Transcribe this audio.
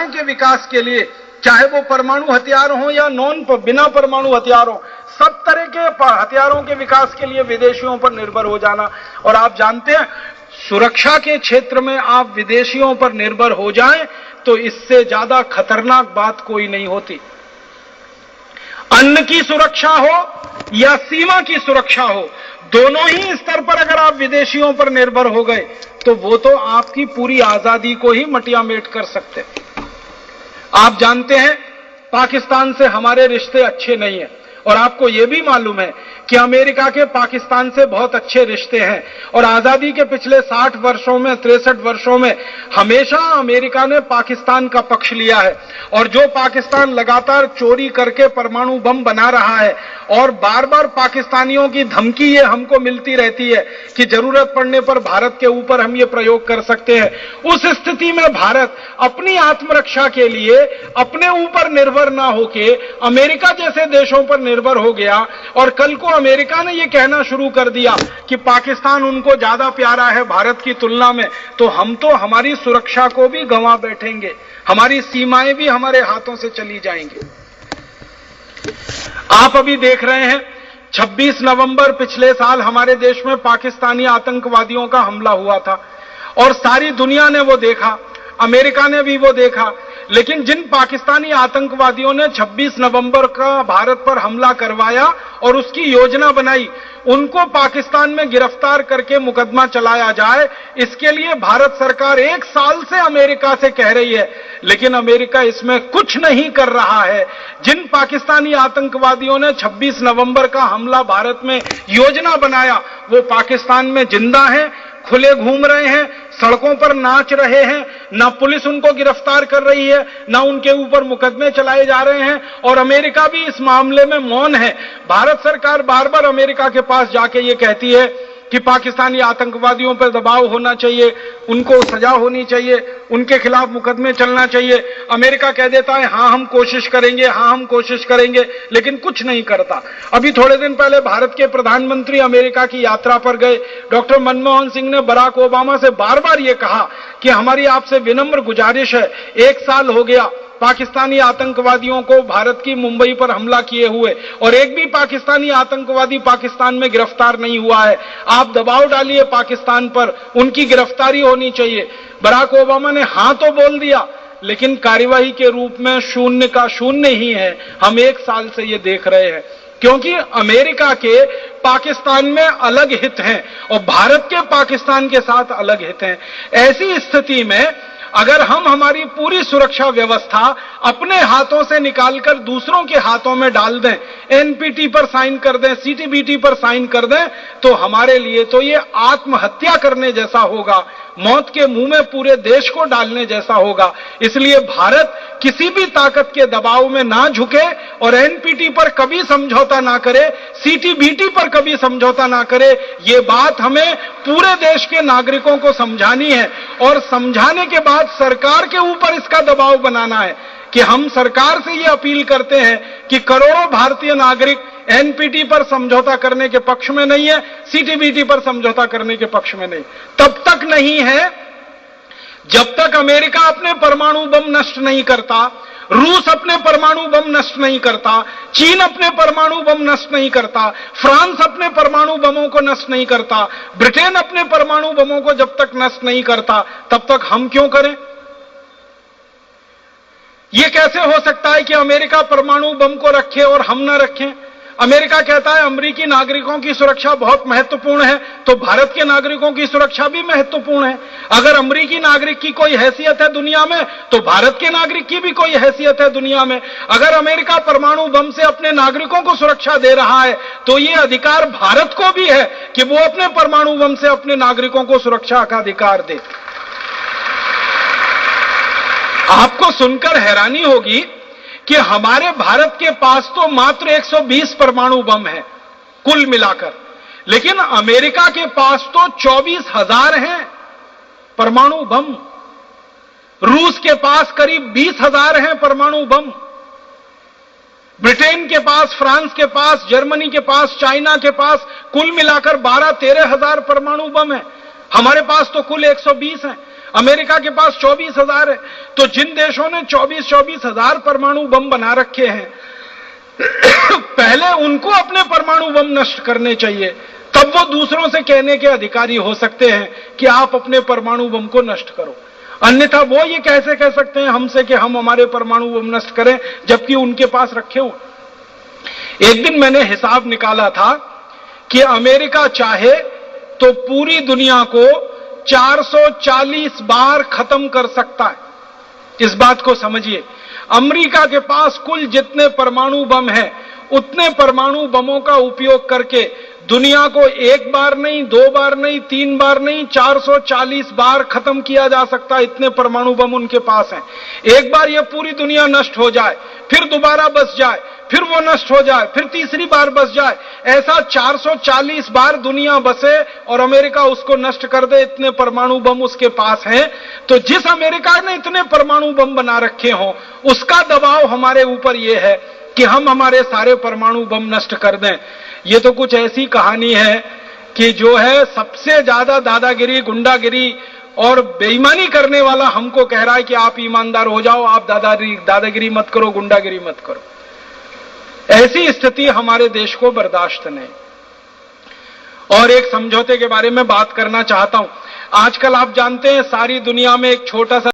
के विकास के लिए, चाहे वो परमाणु हथियार हो या बिना परमाणु हथियार हो, सब तरह के हथियारों के विकास के लिए विदेशियों पर निर्भर हो जाना। और आप जानते हैं, सुरक्षा के क्षेत्र में आप विदेशियों पर निर्भर हो जाएं तो इससे ज्यादा खतरनाक बात कोई नहीं होती। अन्न की सुरक्षा हो या सीमा की सुरक्षा हो, दोनों ही स्तर पर अगर आप विदेशियों पर निर्भर हो गए तो वो तो आपकी पूरी आजादी को ही मटियामेट कर सकते। आप जानते हैं, पाकिस्तान से हमारे रिश्ते अच्छे नहीं हैं, और आपको यह भी मालूम है कि अमेरिका के पाकिस्तान से बहुत अच्छे रिश्ते हैं। और आजादी के पिछले 60 वर्षों में, 63 वर्षों में हमेशा अमेरिका ने पाकिस्तान का पक्ष लिया है। और जो पाकिस्तान लगातार चोरी करके परमाणु बम बना रहा है, और बार बार पाकिस्तानियों की धमकी ये हमको मिलती रहती है कि जरूरत पड़ने पर भारत के ऊपर हम ये प्रयोग कर सकते हैं, उस स्थिति में भारत अपनी आत्मरक्षा के लिए अपने ऊपर निर्भर ना होके अमेरिका जैसे देशों पर निर्भर हो गया। और कल को अमेरिका ने यह कहना शुरू कर दिया कि पाकिस्तान उनको ज्यादा प्यारा है भारत की तुलना में, तो हम तो हमारी सुरक्षा को भी गंवा बैठेंगे, हमारी सीमाएं भी हमारे हाथों से चली जाएंगी। आप अभी देख रहे हैं, 26 नवंबर पिछले साल हमारे देश में पाकिस्तानी आतंकवादियों का हमला हुआ था, और सारी दुनिया ने वो देखा, अमेरिका ने भी वो देखा। लेकिन जिन पाकिस्तानी आतंकवादियों ने 26 नवंबर का भारत पर हमला करवाया और उसकी योजना बनाई, उनको पाकिस्तान में गिरफ्तार करके मुकदमा चलाया जाए, इसके लिए भारत सरकार 1 साल से अमेरिका से कह रही है, लेकिन अमेरिका इसमें कुछ नहीं कर रहा है। जिन पाकिस्तानी आतंकवादियों ने 26 नवंबर का हमला भारत में योजना बनाया, वो पाकिस्तान में जिंदा हैं, खुले घूम रहे हैं, सड़कों पर नाच रहे हैं, ना पुलिस उनको गिरफ्तार कर रही है, ना उनके ऊपर मुकदमे चलाए जा रहे हैं, और अमेरिका भी इस मामले में मौन है। भारत सरकार बार बार अमेरिका के पास जाके ये कहती है कि पाकिस्तानी आतंकवादियों पर दबाव होना चाहिए, उनको सजा होनी चाहिए, उनके खिलाफ मुकदमे चलना चाहिए। अमेरिका कह देता है हां हम कोशिश करेंगे, हां हम कोशिश करेंगे, लेकिन कुछ नहीं करता। अभी थोड़े दिन पहले भारत के प्रधानमंत्री अमेरिका की यात्रा पर गए। डॉक्टर मनमोहन सिंह ने बराक ओबामा से बार बार यह कहा कि हमारी आपसे विनम्र गुजारिश है, 1 साल हो गया पाकिस्तानी आतंकवादियों को भारत की मुंबई पर हमला किए हुए, और एक भी पाकिस्तानी आतंकवादी पाकिस्तान में गिरफ्तार नहीं हुआ है। आप दबाव डालिए पाकिस्तान पर, उनकी गिरफ्तारी होनी चाहिए। बराक ओबामा ने हां तो बोल दिया, लेकिन कार्यवाही के रूप में शून्य का शून्य ही है। हम 1 साल से ये देख रहे हैं, क्योंकि अमेरिका के पाकिस्तान में अलग हित हैं और भारत के पाकिस्तान के साथ अलग हित हैं। ऐसी स्थिति में अगर हम हमारी पूरी सुरक्षा व्यवस्था अपने हाथों से निकालकर दूसरों के हाथों में डाल दें, एनपीटी पर साइन कर दें, सीटीबीटी पर साइन कर दें, तो हमारे लिए तो ये आत्महत्या करने जैसा होगा, मौत के मुंह में पूरे देश को डालने जैसा होगा। इसलिए भारत किसी भी ताकत के दबाव में ना झुके और एनपीटी पर कभी समझौता ना करे, सीटीबीटी पर कभी समझौता ना करे। ये बात हमें पूरे देश के नागरिकों को समझानी है, और समझाने के बाद सरकार के ऊपर इसका दबाव बनाना है कि हम सरकार से ये अपील करते हैं कि करोड़ों भारतीय नागरिक एनपीटी पर समझौता करने के पक्ष में नहीं है, सीटीबीटी पर समझौता करने के पक्ष में नहीं। तब तक नहीं है जब तक अमेरिका अपने परमाणु बम नष्ट नहीं करता, रूस अपने परमाणु बम नष्ट नहीं करता, चीन अपने परमाणु बम नष्ट नहीं करता, फ्रांस अपने परमाणु बमों को नष्ट नहीं करता, ब्रिटेन अपने परमाणु बमों को जब तक नष्ट नहीं करता, तब तक हम क्यों करें? यह कैसे हो सकता है कि अमेरिका परमाणु बम को रखे और हम ना रखें? अमेरिका कहता है अमेरिकी नागरिकों की सुरक्षा बहुत महत्वपूर्ण है, तो भारत के नागरिकों की सुरक्षा भी महत्वपूर्ण है। अगर अमेरिकी नागरिक की कोई हैसियत है दुनिया में, तो भारत के नागरिक की भी कोई हैसियत है दुनिया में। अगर अमेरिका परमाणु बम से अपने नागरिकों को सुरक्षा दे रहा है, तो ये अधिकार भारत को भी है कि वो अपने परमाणु बम से अपने नागरिकों को सुरक्षा का अधिकार दे। आपको सुनकर हैरानी होगी कि हमारे भारत के पास तो मात्र 120 परमाणु बम है कुल मिलाकर, लेकिन अमेरिका के पास तो 24,000 हैं परमाणु बम। रूस के पास करीब 20,000 हैं परमाणु बम। ब्रिटेन के पास, फ्रांस के पास, जर्मनी के पास, चाइना के पास कुल मिलाकर 12-13 हजार परमाणु बम है। हमारे पास तो कुल 120 हैं। अमेरिका के पास 24,000 है। तो जिन देशों ने 24,000 परमाणु बम बना रखे हैं, पहले उनको अपने परमाणु बम नष्ट करने चाहिए, तब वो दूसरों से कहने के अधिकारी हो सकते हैं कि आप अपने परमाणु बम को नष्ट करो। अन्यथा वो ये कैसे कह सकते हैं हमसे कि हम हमारे परमाणु बम नष्ट करें, जबकि उनके पास रखे हो। एक दिन मैंने हिसाब निकाला था कि अमेरिका चाहे तो पूरी दुनिया को 440 बार खत्म कर सकता है। इस बात को समझिए, अमेरिका के पास कुल जितने परमाणु बम हैं, उतने परमाणु बमों का उपयोग करके दुनिया को एक बार नहीं, 2 बार नहीं, 3 बार नहीं, 440 बार खत्म किया जा सकता है। इतने परमाणु बम उनके पास हैं। एक बार यह पूरी दुनिया नष्ट हो जाए, फिर दोबारा बस जाए, फिर वो नष्ट हो जाए, फिर तीसरी बार बस जाए, ऐसा 440 बार दुनिया बसे और अमेरिका उसको नष्ट कर दे, इतने परमाणु बम उसके पास हैं। तो जिस अमेरिका ने इतने परमाणु बम बना रखे हों, उसका दबाव हमारे ऊपर यह है कि हम हमारे सारे परमाणु बम नष्ट कर दें। ये तो कुछ ऐसी कहानी है कि जो है सबसे ज्यादा दादागिरी, गुंडागिरी और बेईमानी करने वाला हमको कह रहा है कि आप ईमानदार हो जाओ, आप दादागिरी मत करो, गुंडागिरी मत करो। ऐसी स्थिति हमारे देश को बर्दाश्त नहीं। और एक समझौते के बारे में बात करना चाहता हूं। आजकल आप जानते हैं सारी दुनिया में एक छोटा सा